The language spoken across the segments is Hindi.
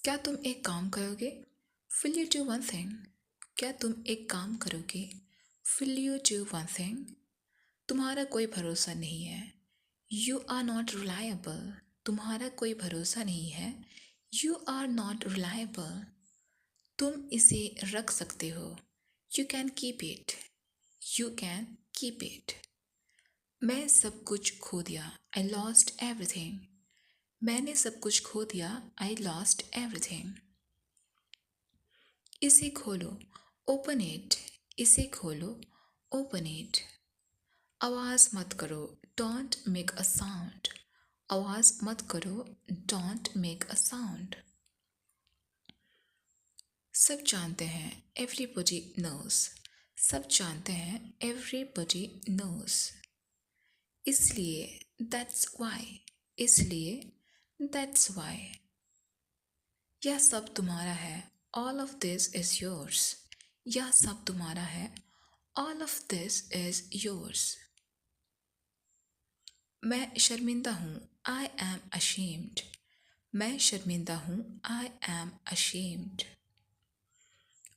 क्या तुम एक काम करोगे? Will you do one thing? क्या तुम एक काम करोगे? Will you do one thing? तुम्हारा कोई भरोसा नहीं है। You are not reliable. तुम्हारा कोई भरोसा नहीं है। You are not reliable. तुम इसे रख सकते हो। You can keep it. You can keep it. मैं सब कुछ खो दिया। I lost everything. मैंने सब कुछ खो दिया। I lost everything. इसे खोलो। Open it. इसे खोलो। Open it. आवाज़ मत करो। Don't make a sound. आवाज़ मत करो। Don't make a sound. सब जानते हैं। Everybody knows. सब जानते हैं। Everybody knows. इसलिए that's why. इसलिए that's why. यह सब तुम्हारा है। All of this is yours. यह सब तुम्हारा है। All of this is yours. मैं शर्मिंदा हूँ। I am ashamed. मैं शर्मिंदा हूँ। I am ashamed.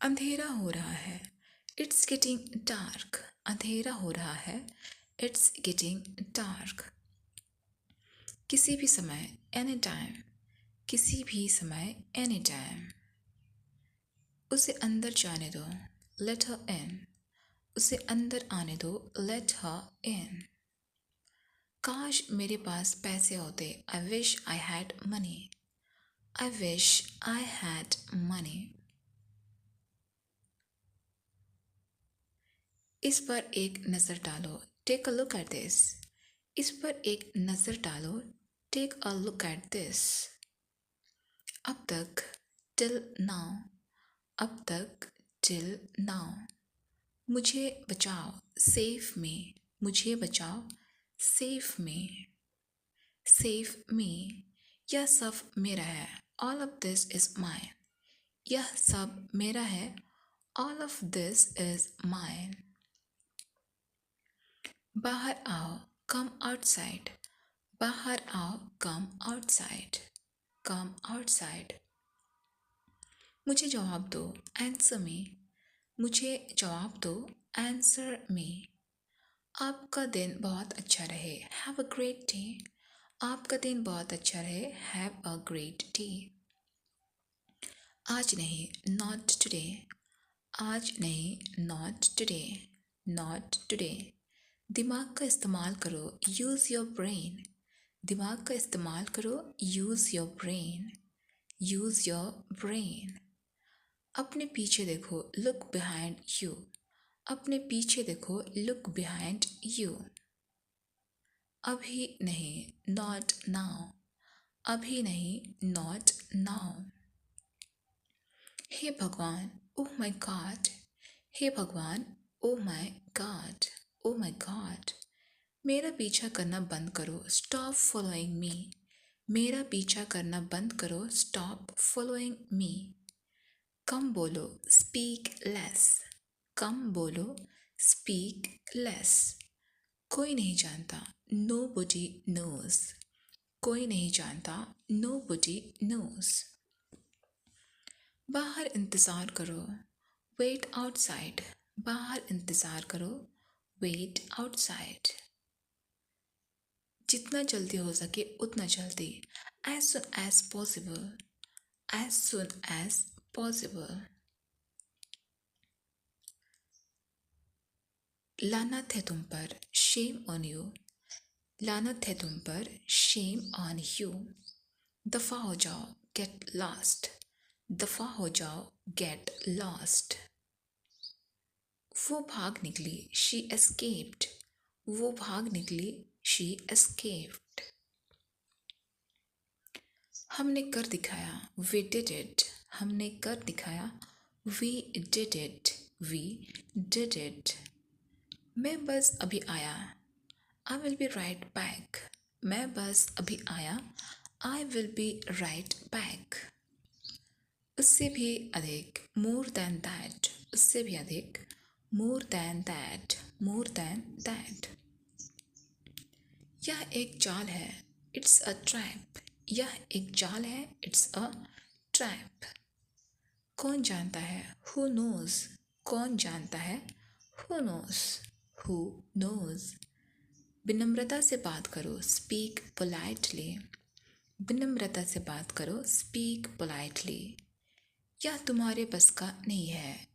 अंधेरा हो रहा है। It's getting dark. अंधेरा हो रहा है। It's getting dark. किसी भी समय anytime. किसी भी समय anytime. उसे अंदर जाने दो। Let her in. उसे अंदर आने दो। Let her in. काश मेरे पास पैसे होते। I wish I had money. I wish I had money. इस पर एक नज़र डालो। Take a look at this. इस पर एक नज़र डालो। Take a look at this. अब तक till now. अब तक till now. मुझे बचाओ। Save me. मुझे बचाओ। Save me. Save me. यह सब मेरा है। All of this is mine. यह सब मेरा है। All of this is mine. बाहर आओ। Come outside. बाहर आओ। Come outside. Come outside. मुझे जवाब दो। Answer me. मुझे जवाब दो। Answer me. आपका दिन बहुत अच्छा रहे। Have a great day. आपका दिन बहुत अच्छा रहे। Have a great day. आज नहीं। Not today. आज नहीं। Not today. Not today. दिमाग का इस्तेमाल करो। Use your brain. दिमाग का इस्तेमाल करो। Use your brain. Use your brain. अपने पीछे देखो। Look behind you. अपने पीछे देखो। Look behind you. अभी नहीं। Not now. अभी नहीं। Not now. हे भगवान। Oh my God. हे भगवान। Oh my God. Oh my God. मेरा पीछा करना बंद करो। Stop following me. मेरा पीछा करना बंद करो। Stop following me. कम बोलो। Speak less. कम बोलो। Speak less. कोई नहीं जानता। Nobody knows. कोई नहीं जानता। Nobody knows. बाहर इंतज़ार करो। Wait outside. बाहर इंतज़ार करो। Wait outside. जितना जल्दी हो सके उतना जल्दी। As soon as possible. As soon as possible. लानत है तुम पर। Shame on you. लानत है तुम पर। Shame on you. दफ़ा हो जाओ। Get lost. दफ़ा हो जाओ। Get lost. वो भाग निकली। She escaped. वो भाग निकली। She escaped. हमने कर दिखाया। We did it. हमने कर दिखाया। We did it. We did it. मैं बस अभी आया। I will be right back. मैं बस अभी आया। I will be right back. उससे भी अधिक। More than that. उससे भी अधिक। More than that. More than that. यह एक जाल है। It's a trap. यह एक जाल है। It's a trap. कौन जानता है? Who knows? कौन जानता है? Who knows? Who knows? विनम्रता से बात करो, स्पीक पोलाइटली। विनम्रता से बात करो, स्पीक पोलाइटली। यह तुम्हारे बस का नहीं है।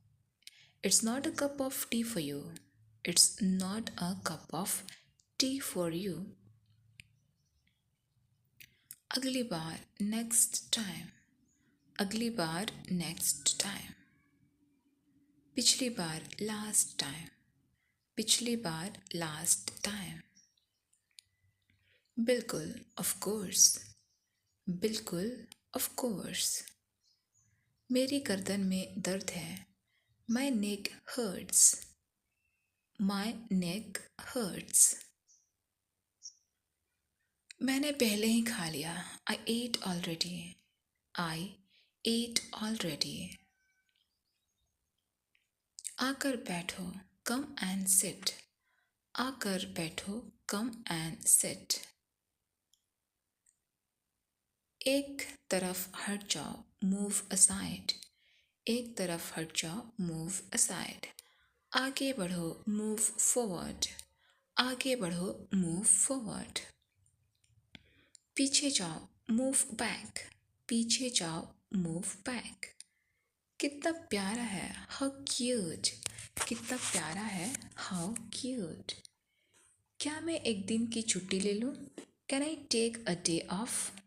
It's not a cup of T for you. It's not a cup of T for you. अगली बार, नेक्स्ट टाइम। अगली बार, नेक्स्ट टाइम। पिछली बार, लास्ट टाइम। पिछली बार, लास्ट टाइम। बिल्कुल, ऑफ कोर्स। बिल्कुल, ऑफ कोर्स। मेरी गर्दन में दर्द है। माई नेक हर्ट्स। माई नेक हर्ट्स। मैंने पहले ही खा लिया। आई एट ऑलरेडी। आई एट ऑलरेडी। आकर बैठो, कम एंड सिट। आकर बैठो, कम एंड सिट। एक तरफ हट जाओ, मूव असाइड। एक तरफ हट जाओ, मूव असाइड। आगे बढ़ो, मूव फॉरवर्ड। आगे बढ़ो, मूव फॉरवर्ड। पीछे जाओ, मूव बैक। पीछे जाओ, मूव बैक। कितना प्यारा है, हाउ क्यूट। कितना प्यारा है, हाउ क्यूट। क्या मैं एक दिन की छुट्टी ले लूँ? Can I take a day off?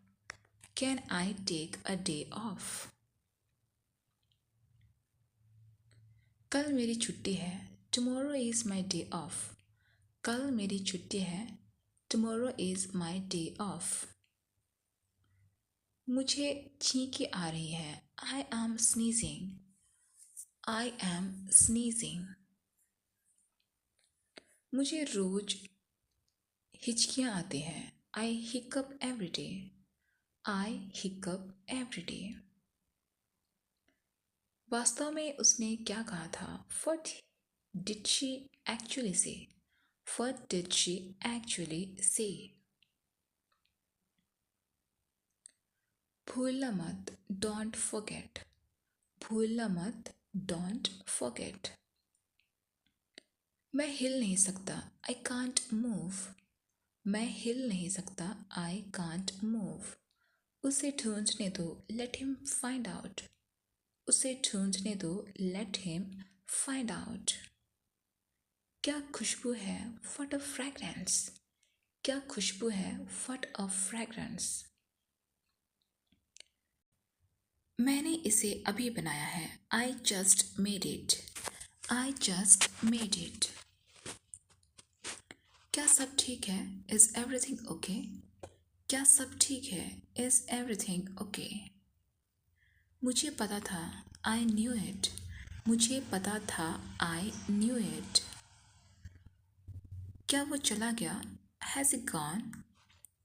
Can I take a day off? कल मेरी छुट्टी है। Tomorrow is my day off. कल मेरी छुट्टी है। Tomorrow is my day off. मुझे छींकी आ रही है। I am sneezing. I am sneezing. मुझे रोज हिचकियाँ आती हैं। I hiccup every day. I hiccup every day. वास्तव में उसने क्या कहा था? What did she actually say? What did she actually say? भूलना मत, don't forget. भूलना मत, don't forget. मैं हिल नहीं सकता, I can't move. मैं हिल नहीं सकता, I can't move. उसे ढूंढने दो, let him find out. उसे ढूंढने दो, let him find out. क्या खुशबू है, what a fragrance. क्या खुशबू है, what a fragrance. मैंने इसे अभी बनाया है, I just made it. I just made it. क्या सब ठीक है, is everything okay? क्या सब ठीक है, is everything okay? मुझे पता था, I knew it. मुझे पता था, I knew it. क्या वो चला गया, has he gone?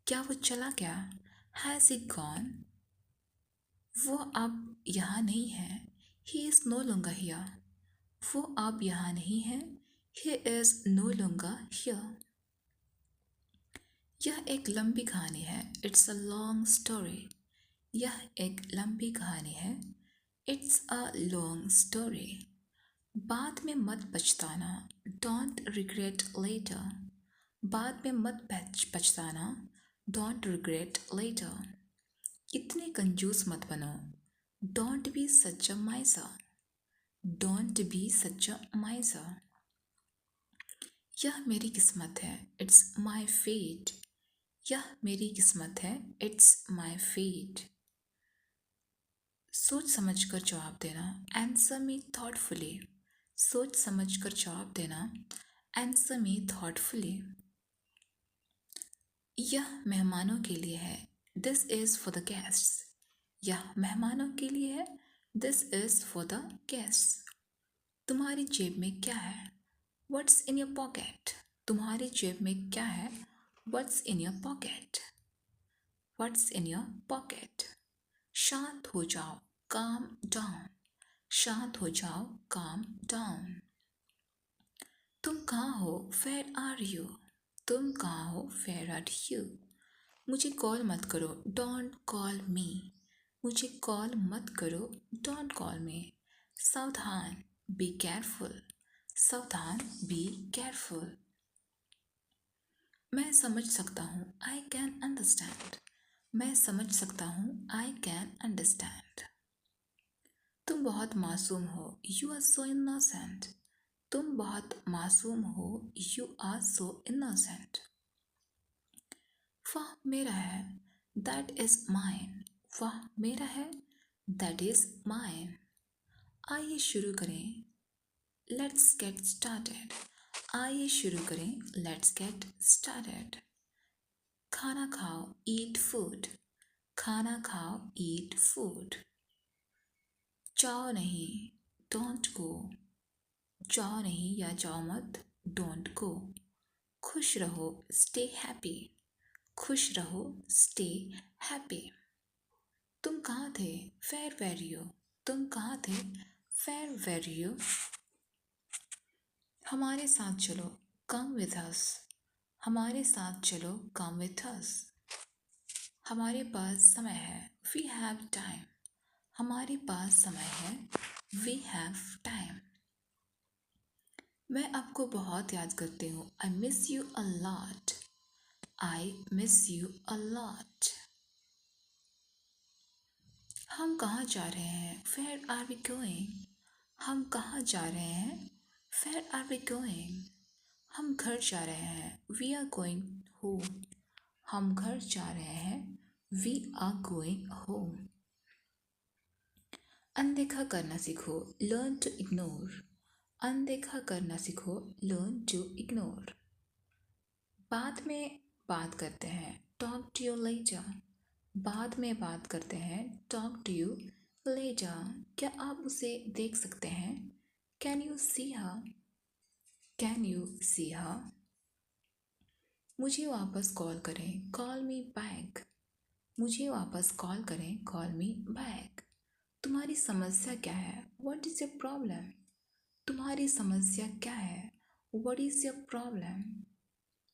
क्या वो चला गया, has he gone? वो अब यहाँ नहीं है, he is no longer here. वो अब यहाँ नहीं है, he is no longer here. यह एक लंबी कहानी है, it's a long story. यह एक लंबी कहानी है, it's a long story. बाद में मत पछताना, don't regret later. बाद में मत पछताना, don't regret later. इतने कंजूस मत बनो, don't be such a miser. Don't be such a miser. यह मेरी किस्मत है, it's my fate. यह मेरी किस्मत है, it's my fate. सोच समझकर जवाब देना, answer me thoughtfully. सोच समझकर जवाब देना, answer me thoughtfully. यह मेहमानों के लिए है, this is for the guests. यह मेहमानों के लिए है, this is for the guests. तुम्हारी जेब में क्या है, what's in your pocket? तुम्हारी जेब में क्या है, what's in your pocket? What's in your pocket? शांत हो जाओ, calm down. शांत हो जाओ, calm down. तुम कहाँ हो, where are you? तुम कहाँ हो, where are you? मुझे कॉल मत करो, don't call me. मुझे कॉल मत करो, डोंट कॉल मी। सावधान, बी केयरफुल। सावधान, बी केयरफुल। मैं समझ सकता हूँ, आई कैन अंडरस्टैंड। मैं समझ सकता हूँ, आई कैन अंडरस्टैंड। तुम बहुत मासूम हो, यू आर सो इनोसेंट। तुम बहुत मासूम हो, यू आर सो इनोसेंट। वह मेरा है, दैट इज माइन। वह मेरा है, दैट इज माइन। आइए शुरू करें, लेट्स गेट स्टार्टेड। आइए शुरू करें, लेट्स गेट स्टार्टेड। खाना खाओ, ईट फूड। खाना खाओ, ईट फूड। जाओ नहीं, डोंट गो। जाओ नहीं या जाओ मत, डोंट गो। खुश रहो, स्टे हैप्पी। खुश रहो, स्टे हैप्पी। तुम कहाँ थे, वेयर वेर यू। तुम कहाँ थे, वेयर वेर यू। हमारे साथ चलो, कम विथ अस। हमारे साथ चलो, कम विथ अस। हमारे पास समय है, वी हैव टाइम। हमारे पास समय है, वी हैव टाइम। मैं आपको बहुत याद करती हूँ, I miss you a lot. I miss you a lot. हम कहाँ जा रहे हैं, वेयर आर वी गोइंग। हम कहाँ जा रहे हैं, वेयर आर वी गोइंग। हम घर जा रहे हैं, वी आर गोइंग होम। हम घर जा रहे हैं, वी आर गोइंग होम। अनदेखा करना सीखो, लर्न टू इग्नोर। अनदेखा करना सीखो, लर्न टू इग्नोर। बाद में बात करते हैं, टॉक टू यू लेटर। बाद में बात करते हैं, टॉक टू यू लेटर। क्या आप उसे देख सकते हैं, can you see her. Can you see her. मुझे वापस कॉल करें, कॉल मी बैक। मुझे वापस कॉल करें, कॉल मी बैक। तुम्हारी समस्या क्या है, व्हाट इज़ योर प्रॉब्लम। तुम्हारी समस्या क्या है, व्हाट इज़ योर प्रॉब्लम।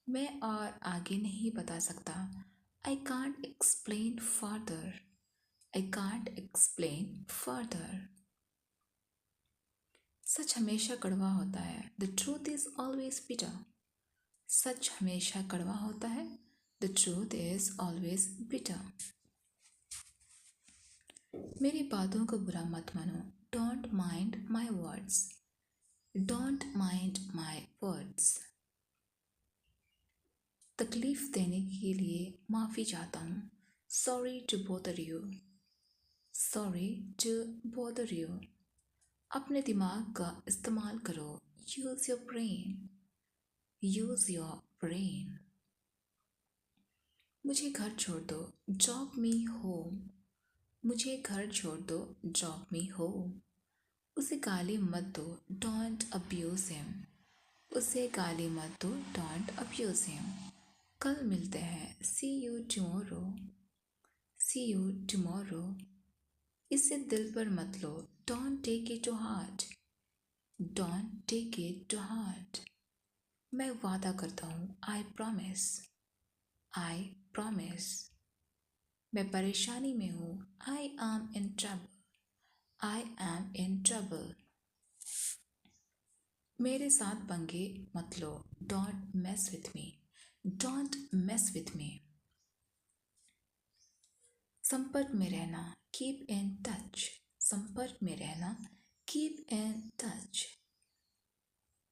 मैं और आगे नहीं बता सकता, I can't explain further. I can't explain further. सच हमेशा कड़वा होता है, the truth is always bitter. सच हमेशा कड़वा होता है, the truth is always bitter. मेरी बातों को बुरा मत मानो, don't mind my words. Don't mind my words. तकलीफ देने के लिए माफ़ी चाहता हूँ, sorry to bother you. Sorry to bother you. अपने दिमाग का इस्तेमाल करो, use your brain. Use your brain. मुझे घर छोड़ दो, ड्रॉप मी होम। मुझे घर छोड़ दो, ड्रॉप मी होम। उसे गाली मत दो, डोंट अब्यूज़ हिम। उसे गाली मत दो, डोंट अब्यूज़ हिम। कल मिलते हैं, see you tomorrow. See you tomorrow. इसे दिल पर मत लो, don't take it to heart. Don't take it to heart. मैं वादा करता हूँ, आई प्रॉमिस। I promise. मैं परेशानी में हूँ, I am in trouble. I am in trouble. मेरे साथ पंगे मत लो, don't mess with me. Don't mess with me. संपर्क में रहना, कीप इन टच। संपर्क में रहना, कीप इन टच।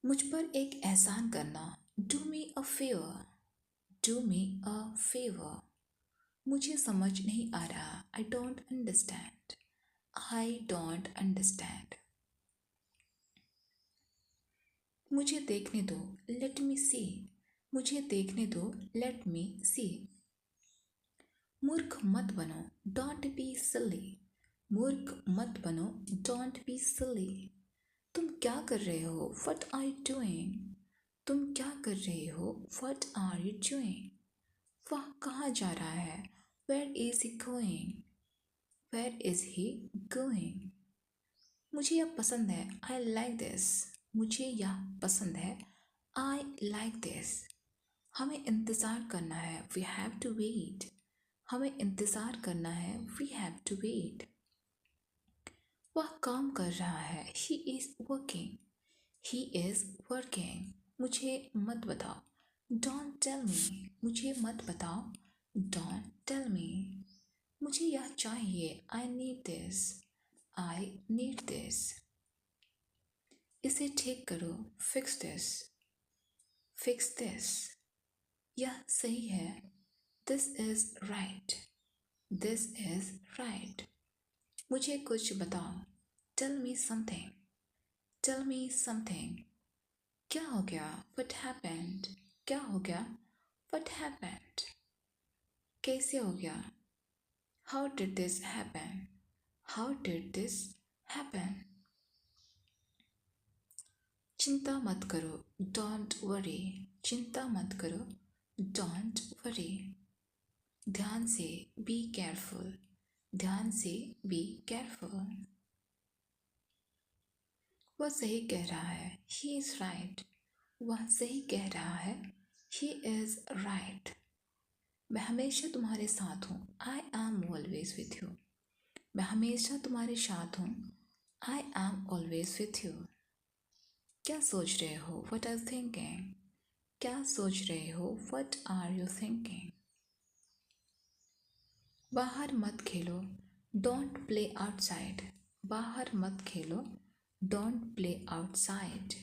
मुझ पर एक एहसान करना, do me a favour. Do me a favour. मुझे समझ नहीं आ रहा, I don't understand. I don't understand. मुझे देखने दो, लेट मी सी। मुझे देखने दो, लेट मी सी। मूर्ख मत बनो, डोंट बी सिली। मूर्ख मत बनो, डोंट बी सिली। तुम क्या कर रहे हो, व्हाट आर यू डूइंग। तुम क्या कर रहे हो, व्हाट आर यू डूइंग। वह कहाँ जा रहा है, where is he going. Where is he going. मुझे यह पसंद है, आई लाइक दिस। मुझे यह पसंद है, आई लाइक दिस। हमें इंतज़ार करना है, वी हैव टू वेट। हमें इंतज़ार करना है, वी हैव टू वेट। वह काम कर रहा है, he is working, he is working. मुझे मत बताओ, डोंट टेल मी, मुझे मत बताओ, डोंट टेल मी। मुझे यह चाहिए, I need this, I need this. इसे ठीक करो, फिक्स दिस, फिक्स दिस। यह सही है, this is right, this is right. मुझे कुछ बताओ, tell me something, tell me something. क्या हो गया, व्हाट हैपेंड, क्या हो गया, व्हाट हैपेंड। कैसे हो गया, how did this happen, how did this happen. चिंता मत करो, डोंट वरी, चिंता मत करो, डोंट वरी। ध्यान से, बी केयरफुल, ध्यान से, बी केयरफुल। वह सही कह रहा है, ही इज़ राइट, वह सही कह रहा है, ही इज़ राइट। मैं हमेशा तुम्हारे साथ हूँ, I am always with you, मैं हमेशा तुम्हारे साथ हूँ, I am always with you. क्या सोच रहे हो, वट आर थिंकिंग, क्या सोच रहे हो, वट आर यू थिंकिंग। बाहर मत खेलो, डोंट प्ले आउटसाइड, बाहर मत खेलो, डोंट प्ले आउटसाइड।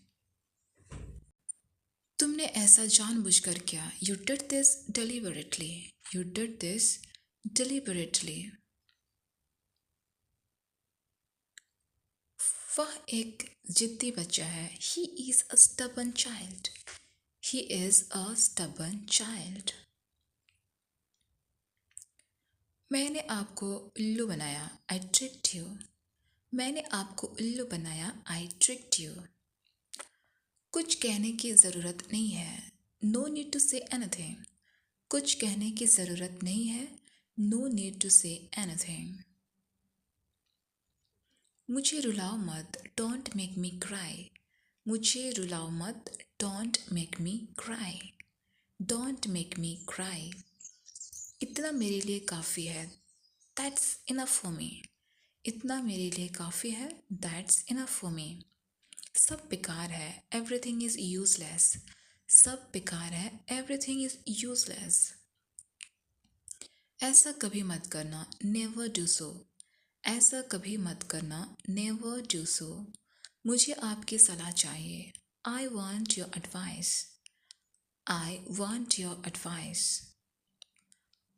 तुमने ऐसा जानबूझकर किया, you did this deliberately, you did this deliberately. वह एक जिद्दी बच्चा है, he is a stubborn child, he is a stubborn child. मैंने आपको उल्लू बनाया, आई ट्रिक्ड यू, मैंने आपको उल्लू बनाया, आई ट्रिक्ड यू। कुछ कहने की ज़रूरत नहीं है, no need to say anything, कुछ कहने की ज़रूरत नहीं है, no need to say anything. मुझे रुलाओ मत, डोंट मेक मी क्राई, मुझे रुलाओ मत, don't make me cry, don't make me cry. इतना मेरे लिए काफ़ी है, दैट्स इनफ फॉर मी, इतना मेरे लिए काफ़ी है, दैट्स इनफ फॉर मी। सब बेकार है, एवरीथिंग इज़ यूजलेस, सब बेकार है, एवरीथिंग इज़ यूजलेस। ऐसा कभी मत करना, नेवर डू सो, ऐसा कभी मत करना, नेवर डू सो। मुझे आपकी सलाह चाहिए, I want your advice, I want your advice.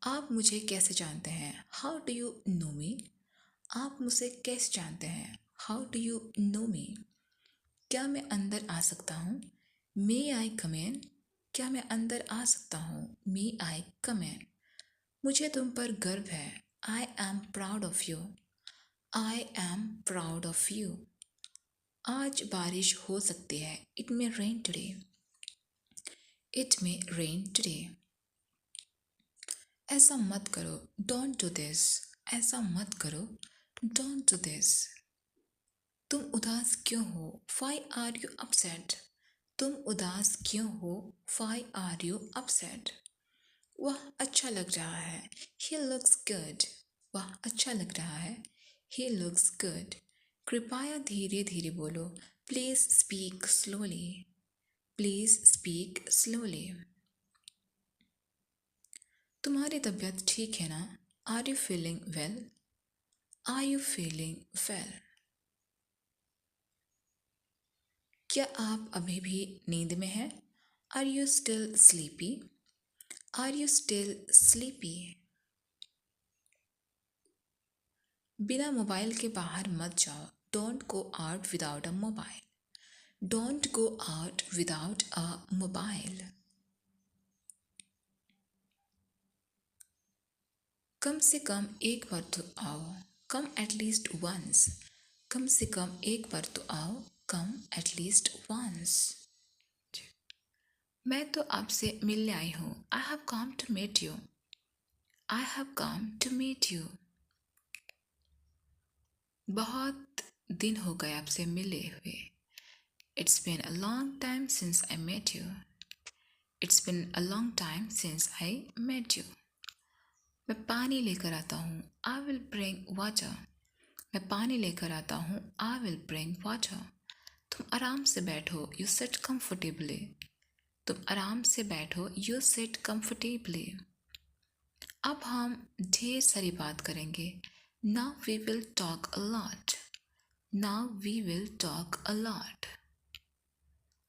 आप मुझे कैसे जानते हैं, हाउ डू यू नो मी, आप मुझे कैसे जानते हैं, हाउ डू यू नो मी। क्या मैं अंदर आ सकता हूँ, मे आई कम इन, क्या मैं अंदर आ सकता हूँ, मे आई कम इन। मुझे तुम पर गर्व है, I am proud of you, I am proud of you. आज बारिश हो सकती है, it may rain today, it may rain today. ऐसा मत करो, डोंट डू दिस, ऐसा मत करो, डोंट डू दिस। तुम उदास क्यों हो, व्हाई आर यू अपसेट, तुम उदास क्यों हो, व्हाई आर यू अपसेट। वह अच्छा लग रहा है, ही लुक्स गुड, वह अच्छा लग रहा है, ही लुक्स गुड। कृपया धीरे धीरे बोलो, please speak slowly, please speak slowly. तुम्हारी तबीयत ठीक है ना, are you feeling well, are you feeling well. क्या आप अभी भी नींद में हैं, are you still sleepy, are you still sleepy. बिना मोबाइल के बाहर मत जाओ, don't go out without a mobile, don't go out without a mobile. कम से कम एक बार तो आओ, कम एटलीस्ट वंस, कम से कम एक बार तो आओ, कम एटलीस्ट वंस। मैं तो आपसे मिलने आई हूँ, I have come to meet you, I have come to meet you. बहुत दिन हो गए आपसे मिले हुए, it's been a long time since I met you, it's been a long time since I met you. मैं पानी लेकर आता हूँ। I will bring water. मैं पानी लेकर आता हूँ। I will bring water. तुम आराम से बैठो। You sit comfortably. तुम आराम से बैठो। You sit comfortably. अब हम ढेर सारी बात करेंगे। Now we will talk a lot. Now we will talk a lot.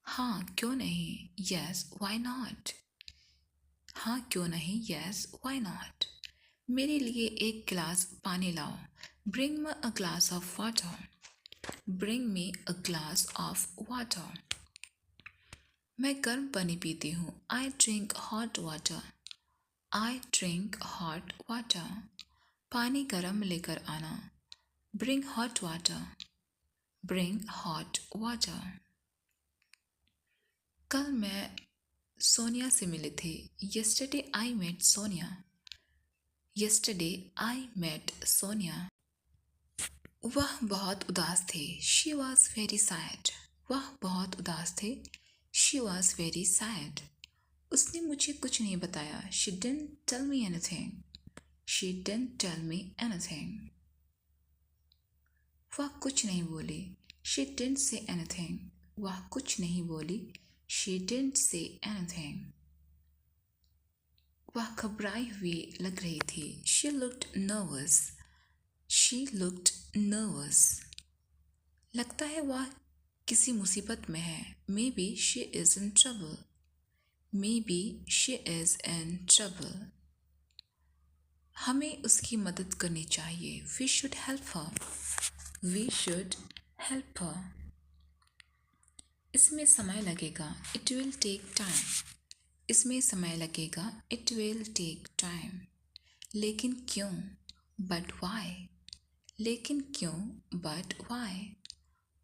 हाँ क्यों नहीं। Yes why not. हाँ क्यों नहीं। Yes why not. मेरे लिए एक गिलास पानी लाओ। Bring me a glass of water. Bring me a glass of water. मैं गर्म पानी पीती हूँ। I drink hot water. I drink hot water. पानी गर्म लेकर आना। Bring hot water. Bring hot water. कल मैं सोनिया से मिली थी। Yesterday I met Sonia. Yesterday I met Sonia. वह बहुत उदास थे। She was very sad. वह बहुत उदास थे। She was very sad. उसने मुझे कुछ नहीं बताया। She didn't tell me anything. She didn't tell me anything. वह कुछ नहीं बोली। She didn't say anything. वह कुछ नहीं बोली। She didn't say anything. वह घबराई हुई लग रही थी। She looked nervous. She looked nervous. लगता है वह किसी मुसीबत में है। Maybe she is in trouble. Maybe she is in trouble. हमें उसकी मदद करनी चाहिए। We should help her. We should help her. इसमें समय लगेगा। It will take time. इसमें समय लगेगा। It will take time. लेकिन क्यों। But why. लेकिन क्यों। But why.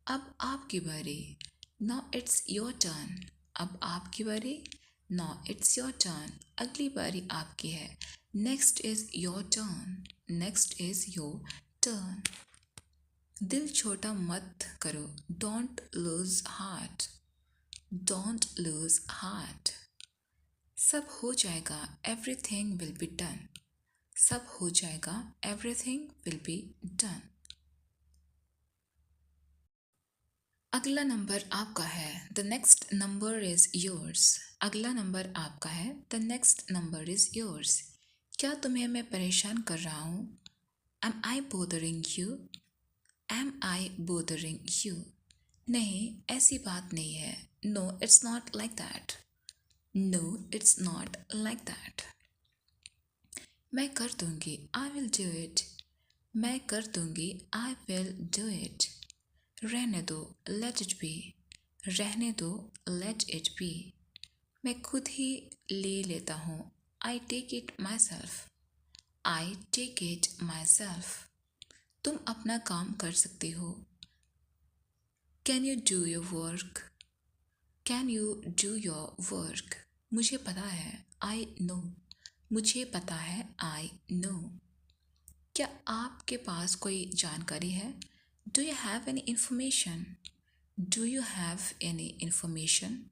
अब आपकी बारी। Now it's your turn. अब आपकी बारी। Now it's your turn. अगली बारी आपकी है। Next is your turn. Next is your turn. दिल छोटा मत करो। Don't lose heart. Don't lose heart. सब हो जाएगा। Everything will be done. सब हो जाएगा। Everything will be done. अगला नंबर आपका है। The next number is yours. अगला नंबर आपका है। The next number is yours. क्या तुम्हें मैं परेशान कर रहा हूँ। Am I bothering you. M I bothering you. नहीं ऐसी बात नहीं है। No it's not like that. No it's not like that. मैं कर दूंगी। I will do it. मैं कर दूंगी। I will do it. रहने दो। Let it be. रहने दो। Let it be. मैं खुद ही ले लेता हूँ। I take it myself. I take it myself. तुम अपना काम कर सकती हो। Can you do your work. Can you do your work. मुझे पता है। I know. मुझे पता है। I know. क्या आपके पास कोई जानकारी है। Do you have any information. Do you have any information.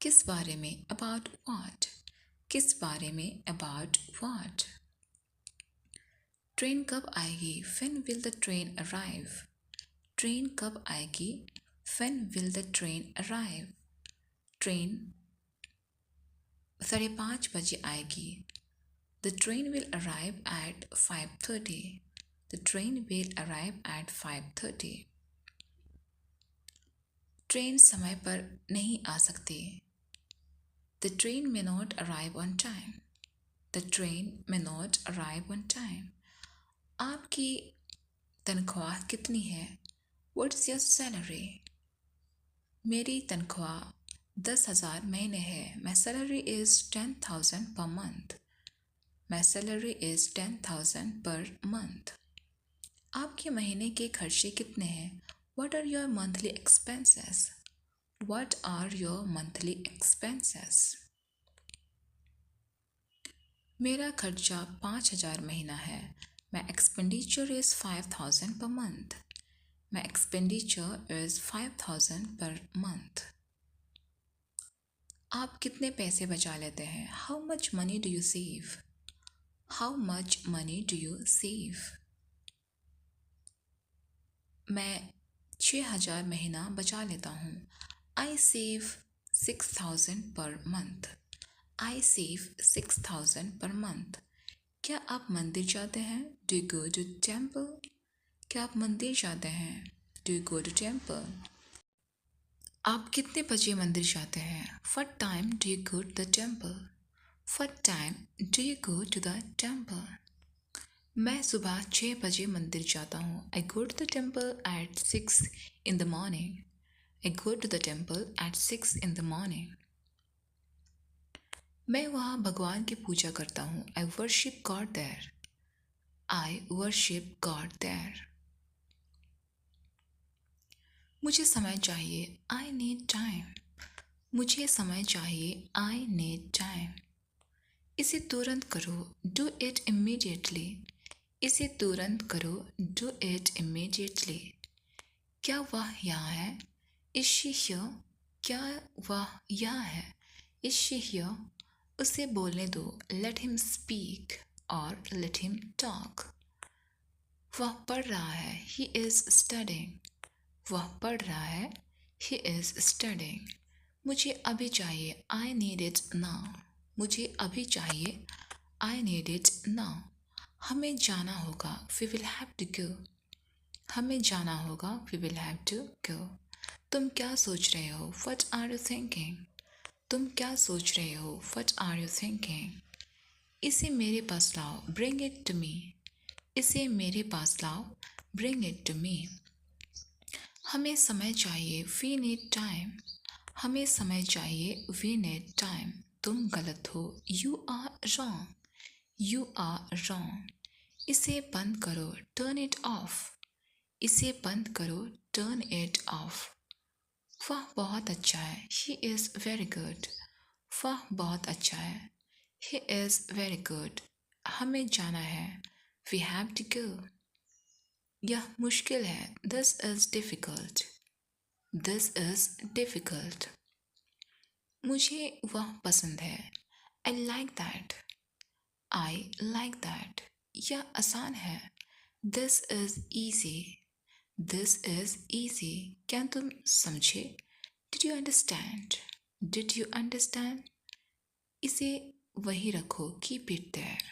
किस बारे में। About what. किस बारे में। About what. ट्रेन कब आएगी। When will the train arrive. Train कब आएगी। When will the train arrive. Train 5:30 आएगी। The train will arrive at 5:30. The train will arrive at 5:30. Train समय पर नहीं आ सकती। The train may not arrive on time. The train may not arrive on time. आपकी तनख्वाह कितनी है। What's your salary? मेरी तनख्वाह 10,000 महीने है। My salary is 10,000 per month. My salary is 10,000 per month. आपके महीने के खर्चे कितने हैं। What are your monthly expenses? What are your monthly expenses? मेरा खर्चा 5,000 महीना है। My expenditure is 5,000 per month. My expenditure is 5,000 per month. आप कितने पैसे बचा लेते हैं। How much money do you save? How much money do you save? मैं 6,000 महीना बचा लेता हूँ. I save 6,000 per month. I save 6,000 per month. क्या आप मंदिर जाते हैं? Do you go to temple? क्या आप मंदिर जाते हैं? Do you go to temple? आप कितने बजे मंदिर जाते हैं? What time do you go to the temple? What time do you go to the temple? मैं सुबह 6 बजे मंदिर जाता हूँ. I go to the temple at 6 in the morning. I go to the temple at 6 in the morning. मैं वहाँ भगवान की पूजा करता हूँ. I worship God there. I worship God there. मुझे समय चाहिए. I need time. मुझे समय चाहिए. I need time. इसे तुरंत करो. Do it immediately. इसे तुरंत करो. Do it immediately. क्या वह यहाँ है? Is she here? क्या वह यहाँ है? Is she here? उसे बोलने दो. Let him speak or let him talk. वह पढ़ रहा है. He is studying. वह पढ़ रहा है. He is studying. मुझे अभी चाहिए. I need it now. मुझे अभी चाहिए. I need it now. हमें जाना होगा. We will have to go. हमें जाना होगा. We will have to go. तुम क्या सोच रहे हो? What are you thinking? तुम क्या सोच रहे हो? What are you thinking? इसे मेरे पास लाओ. Bring it to me. इसे मेरे पास लाओ. Bring it to me. हमें समय चाहिए. We need time. हमें समय चाहिए. We need time. तुम गलत हो. You are wrong. You are wrong. इसे बंद करो. Turn it off. इसे बंद करो. Turn it off. वह बहुत अच्छा है. He is very good. वह बहुत अच्छा है. He is very good. हमें जाना है. We have to go. यह मुश्किल है. This is difficult. This is difficult. मुझे वह पसंद है. I like that. I like that. यह आसान है. This is easy. This is easy. क्या तुम समझे? Did you understand? Did you understand? इसे वही रखो. Keep it there.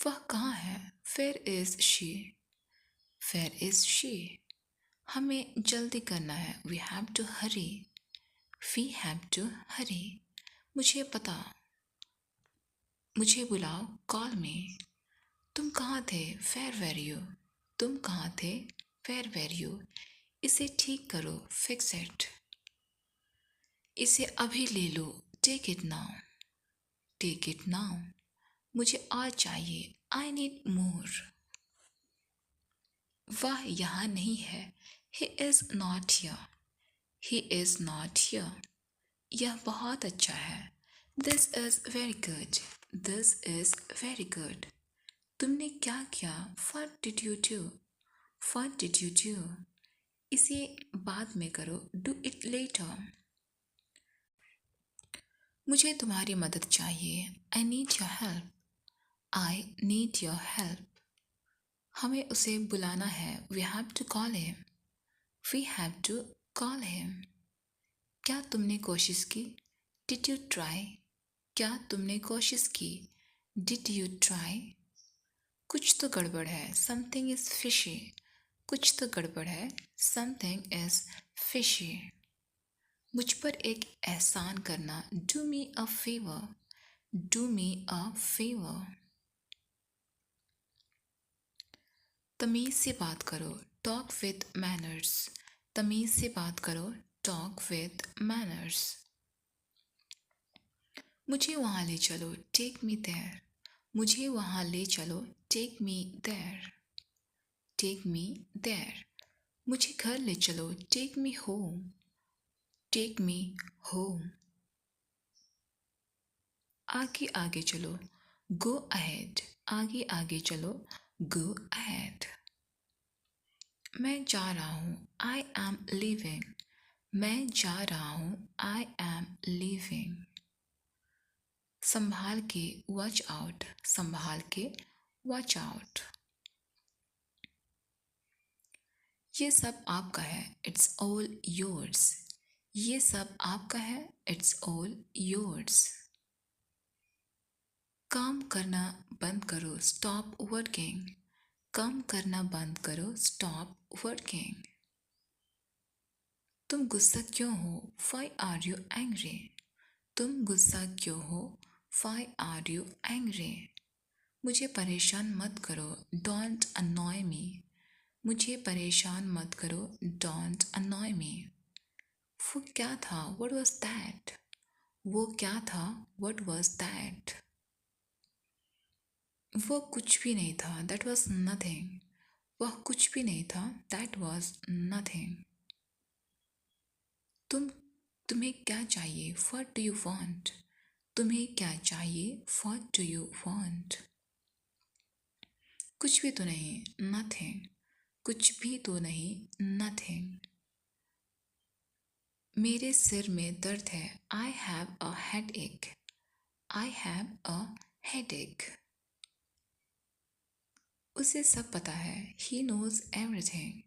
वह कहाँ है? Where is she? Where is she? हमें जल्दी करना है. We have to hurry. We have to hurry. मुझे पता. मुझे बुलाओ. Call me. तुम कहाँ थे? Where were you? तुम कहाँ थे? Where were you? इसे ठीक करो. Fix it. इसे अभी ले लो. Take it now. Take it now. मुझे और चाहिए. I need more. वह यहाँ नहीं है. He is not here. He is not here. यह बहुत अच्छा है. This is very good. This is very good. तुमने क्या किया? What did you do? What did you do? इसे बाद में करो. Do it later. मुझे तुम्हारी मदद चाहिए. I need your help. I need your help. हमें उसे बुलाना है. We have to call him. We have to call him. क्या तुमने कोशिश की? Did you try? क्या तुमने कोशिश की? Did you try? कुछ तो गड़बड़ है. Something is fishy. कुछ तो गड़बड़ है. Something is fishy. मुझ पर एक एहसान करना. Do me a favor. Do me a favor. तमीज़ से बात करो. Talk with manners. तमीज़ से बात करो. Talk with manners. मुझे वहाँ ले चलो. Take me there. मुझे वहाँ ले चलो. Take me there. Take me there. मुझे घर ले चलो. Take me home. Take me home. आगे आगे चलो. Go ahead. आगे आगे चलो. Go ahead. मैं जा रहा हूँ. I am leaving. मैं जा रहा हूँ. I am leaving. संभाल के, वॉच आउट, संभाल के, वॉच आउट। ये सब आपका है, इट्स ऑल योर्स। ये सब आपका है, इट्स ऑल योर्स। काम करना बंद करो, स्टॉप वर्किंग। काम करना बंद करो, स्टॉप वर्किंग। तुम गुस्सा क्यों हो, व्हाई आर यू एंग्री? तुम गुस्सा क्यों हो, व्हाई आर यू एंग्री? मुझे परेशान मत करो, डोंट अनॉय मी। मुझे परेशान मत करो, डोंट अनॉय मी। वो क्या था, व्हाट वाज दैट? वो क्या था, व्हाट वाज दैट? वो कुछ भी नहीं था, दैट वाज नथिंग। वह कुछ भी नहीं था, दैट वाज नथिंग। तुम्हें क्या चाहिए, व्हाट डू यू वांट? तुम्हें क्या चाहिए, व्हाट डू यू वांट? कुछ भी तो नहीं, नथिंग। कुछ भी तो नहीं, नथिंग। मेरे सिर में दर्द है, आई हैव अ हेड एक। आई हैव अ हेड एक। उसे सब पता है, ही नोज एवरीथिंग।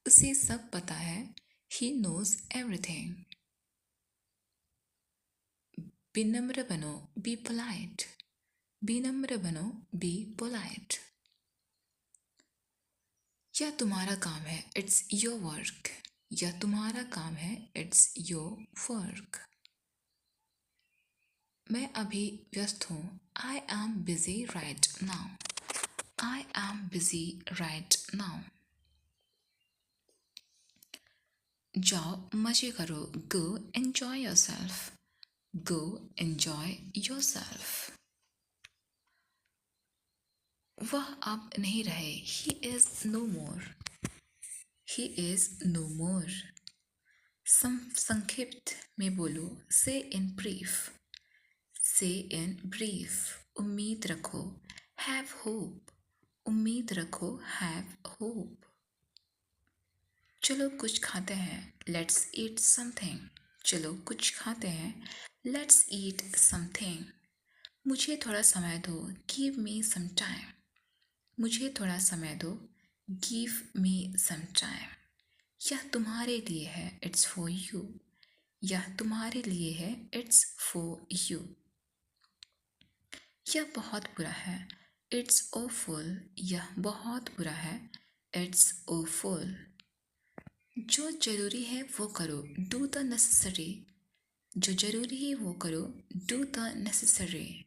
उसे सब पता है, ही नोज एवरीथिंग। विनम्र बनो, बी पोलाइट। विनम्र बनो, बी पोलाइट। यह तुम्हारा काम है, इट्स योर वर्क। यह तुम्हारा काम है, इट्स योर वर्क। मैं अभी व्यस्त हूँ, I am busy right now. I am busy right now. जाओ मजे करो, go enjoy yourself. Go enjoy yourself. वह अब नहीं रहे, he is no more. He is no more. संक्षिप्त में बोलो, से इन ब्रीफ। से इन ब्रीफ। उम्मीद रखो, हैव होप। उम्मीद रखो, हैव होप। चलो कुछ खाते हैं, लेट्स ईट समथिंग। चलो कुछ खाते हैं, लेट्स ईट समथिंग। मुझे थोड़ा समय दो, गिव मी सम टाइम। मुझे थोड़ा समय दो, गिव मी सम टाइम। यह तुम्हारे लिए है, इट्स फॉर यू। यह तुम्हारे लिए है, इट्स फॉर यू। यह बहुत बुरा है, इट्स ओफुल। यह बहुत बुरा है, इट्स ओफुल। जो जरूरी है वो करो, डू द नेसेसरी। जो जरूरी है वो करो, डू द नेसेसरी।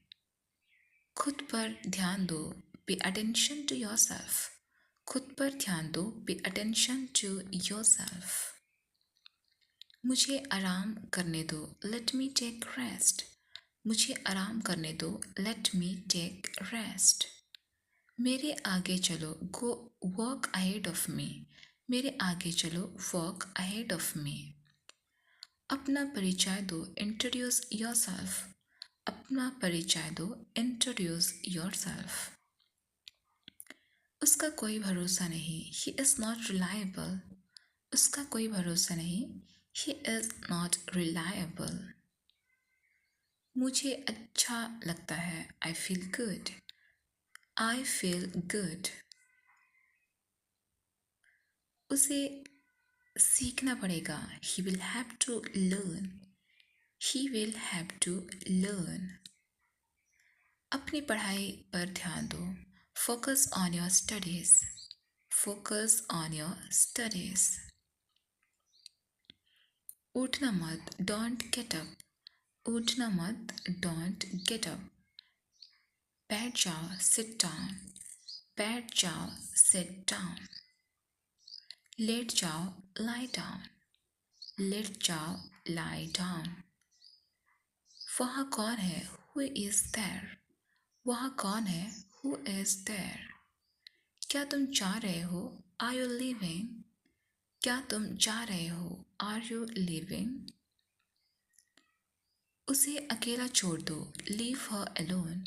खुद पर ध्यान दो, pay attention to your self. खुद पर ध्यान दो, pay attention to your self. मुझे आराम करने दो, लेट मी टेक रेस्ट। मुझे आराम करने दो, लेट मी टेक रेस्ट। मेरे आगे चलो, गो वॉक अहेड ऑफ मी। मेरे आगे चलो, वॉक अहेड ऑफ मी। अपना परिचय दो, इंट्रोड्यूस योरसेल्फ। अपना परिचय दो, इंट्रोड्यूस योरसेल्फ। उसका कोई भरोसा नहीं, ही इज़ नॉट रिलायबल। उसका कोई भरोसा नहीं, ही इज़ नॉट रिलायबल। मुझे अच्छा लगता है, I feel good. I feel good. उसे सीखना पड़ेगा, he will have to learn. He will have to learn. अपनी पढ़ाई पर ध्यान दो, focus on your studies. Focus on your studies. उठना मत, डोंट गेट अप। उठना मत, डोंट गेट अप। बैठ जाओ, सिट डाउन। बैठ जाओ, सिट डाउन। लेट जाओ, लाई डाउन। लेट जाओ, लाई डाउन। वहाँ कौन है, हु इज देयर? वहाँ कौन है, हु इज देयर? क्या तुम जा रहे हो, आर यू लिविंग? क्या तुम जा रहे हो, आर यू लिविंग? उसे अकेला छोड़ दो, लीव हर अलोन।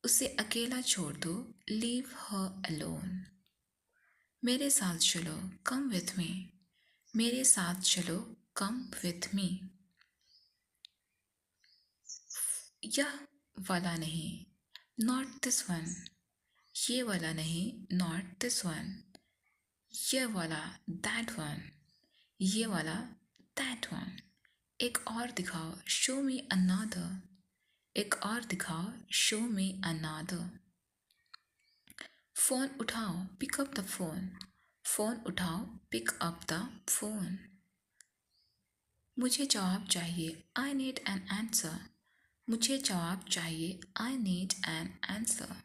उसे अकेला छोड़ दो, लीव हर अलोन। मेरे साथ चलो, कम विथ मी। मेरे साथ चलो, कम विथ मी। यह वाला नहीं, नॉट दिस वन। ये वाला नहीं, नॉट दिस वन। ये वाला, दैट वन। ये वाला, दैट वन। एक और दिखाओ, शो मी अनदर। एक और दिखाओ, शो मी अनदर। फ़ोन उठाओ, pick up the phone. Phone उठाओ, पिक अप द फ़ोन। मुझे जवाब चाहिए, आई नीड एन आंसर। मुझे जवाब चाहिए, आई नीड एन आंसर।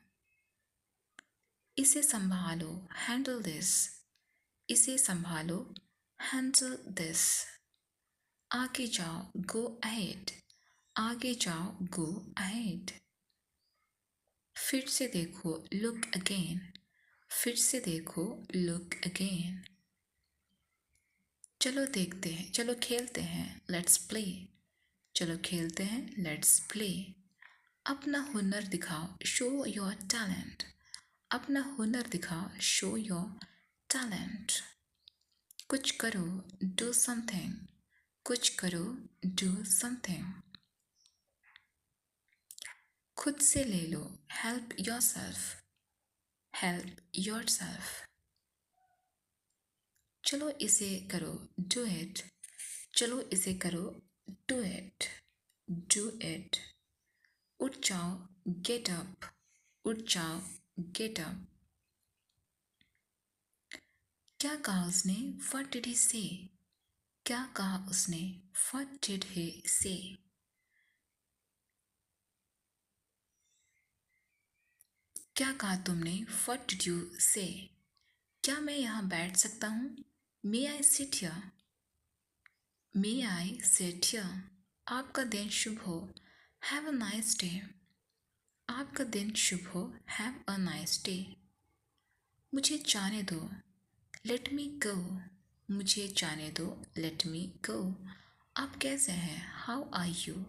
इसे संभालो, हैंडल दिस। इसे संभालो, हैंडल दिस। आगे जाओ, गो अहेड। आगे जाओ, गो अहेड। फिर से देखो, लुक अगेन। फिर से देखो, लुक अगेन। चलो देखते हैं, चलो खेलते हैं, लेट्स प्ले। चलो खेलते हैं, लेट्स प्ले। अपना हुनर दिखाओ, शो योर टैलेंट। अपना हुनर दिखाओ, शो योर टैलेंट। कुछ करो, डू समथिंग। कुछ करो, डू समथिंग। खुद से ले लो, हेल्प योरसेल्फ। Help yourself. चलो इसे करो, डू इट। चलो इसे करो, डू इट। Do it. उठ जाओ, गेट अप। उठ जाओ, गेट अप। क्या कहा उसने, व्हाट डिड ही से। क्या कहा उसने, व्हाट डिड ही से। क्या कहा तुमने, व्हाट डिड यू से। क्या मैं यहाँ बैठ सकता हूँ, may I sit here. May I sit here. आपका दिन शुभ हो, हैव अ नाइस डे। आपका दिन शुभ हो, हैव अ नाइस डे। मुझे जाने दो, लेट मी गो। मुझे जाने दो, लेट मी गो। आप कैसे हैं, हाउ आर यू।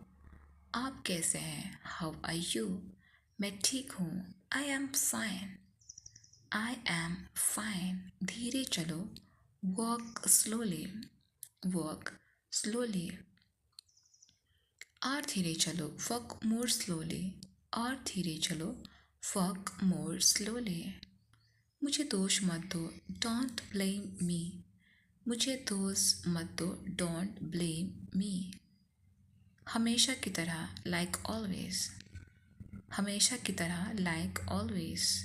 आप कैसे हैं, हाउ आर यू। मैं ठीक हूँ, I am fine. I am fine. धीरे चलो, वॉक स्लोली। Walk slowly. और धीरे चलो, वॉक मोर स्लोली। और धीरे चलो, वॉक मोर स्लोली। मुझे दोष मत दो, डोंट ब्लेम मी। मुझे दोष मत दो, डोंट ब्लेम मी। हमेशा की तरह, लाइक ऑलवेज। हमेशा की तरह, लाइक ऑलवेज।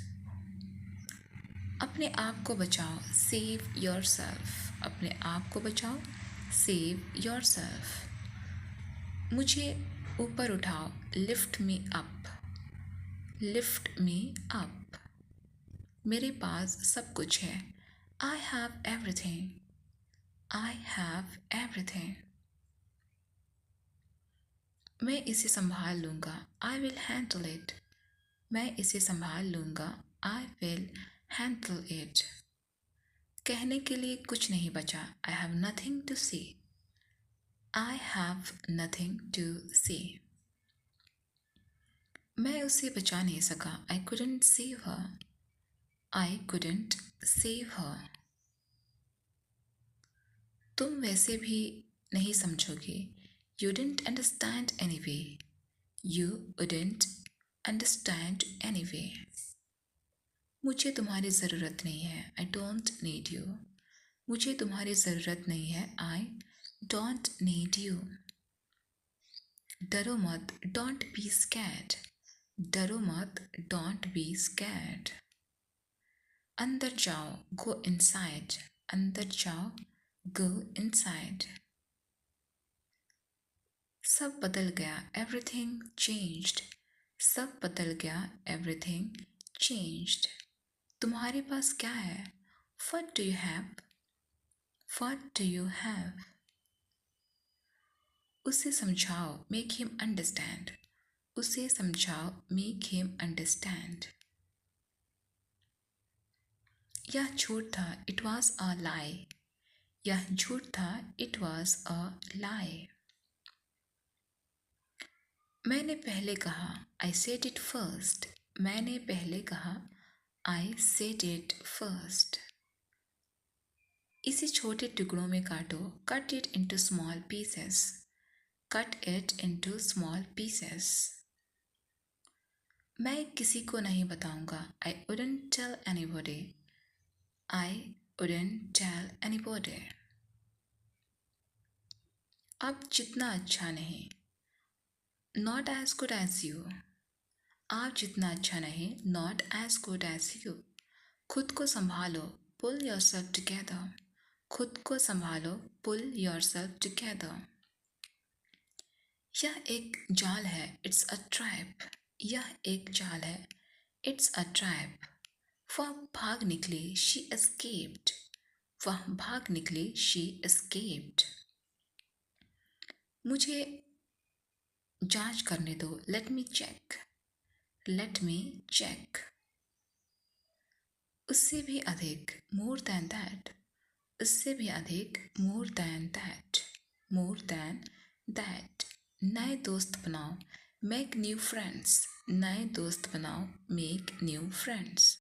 अपने आप को बचाओ, सेव योर सेल्फ। अपने आप को बचाओ, सेव योर सेल्फ। मुझे ऊपर उठाओ, lift me up. Lift me up. मेरे पास सब कुछ है, I have everything. I have everything. मैं इसे संभाल लूँगा, आई विल हैंडल इट। मैं इसे संभाल लूँगा, आई विल हैंडल इट। कहने के लिए कुछ नहीं बचा, आई हैव नथिंग टू से। आई हैव नथिंग टू से। मैं उसे बचा नहीं सका, I couldn't save her. I couldn't save her. तुम वैसे भी नहीं समझोगे, you didn't understand anyway. You wouldn't understand anyway. मुझे तुम्हारी ज़रूरत नहीं है, आई डोंट नीड यू। मुझे तुम्हारी ज़रूरत नहीं है, आई डोंट नीड यू। डरो मत, डोंट बी स्कैर्ड। डरो मत, डोंट बी स्कैर्ड। अंदर जाओ, गो इनसाइड। अंदर जाओ, गो इनसाइड। सब बदल गया, एवरीथिंग चेंज्ड। सब बदल गया, एवरीथिंग चेंज्ड। तुम्हारे पास क्या है, what do you have. What do you have. उसे समझाओ, मेक हिम अंडरस्टैंड। उसे समझाओ, मेक हिम अंडरस्टैंड। यह झूठ था, इट वॉज अ लाई। यह झूठ था, इट वॉज अ लाई। मैंने पहले कहा, आई सेड इट फर्स्ट। मैंने पहले कहा, आई सेड इट फर्स्ट। इसे छोटे टुकड़ों में काटो, cut it into small pieces. Cut it into small pieces. मैं किसी को नहीं बताऊंगा. I wouldn't tell anybody. I wouldn't tell anybody. अब जितना अच्छा नहीं. Not as good as you. आप जितना अच्छा नहीं. Not as good as you. खुद को संभालो. Pull yourself together. खुद को संभालो. Pull yourself together. यह एक जाल है. It's a trap. यह एक जाल है. It's a trap. वह भाग निकली. She escaped. वह भाग निकली. She escaped. मुझे जांच करने दो. Let me check. Let me check. उससे भी अधिक. More than that. उससे भी अधिक. More than that. More than that. नए दोस्त बनाओ. Make new friends. नए दोस्त बनाओ. Make new friends.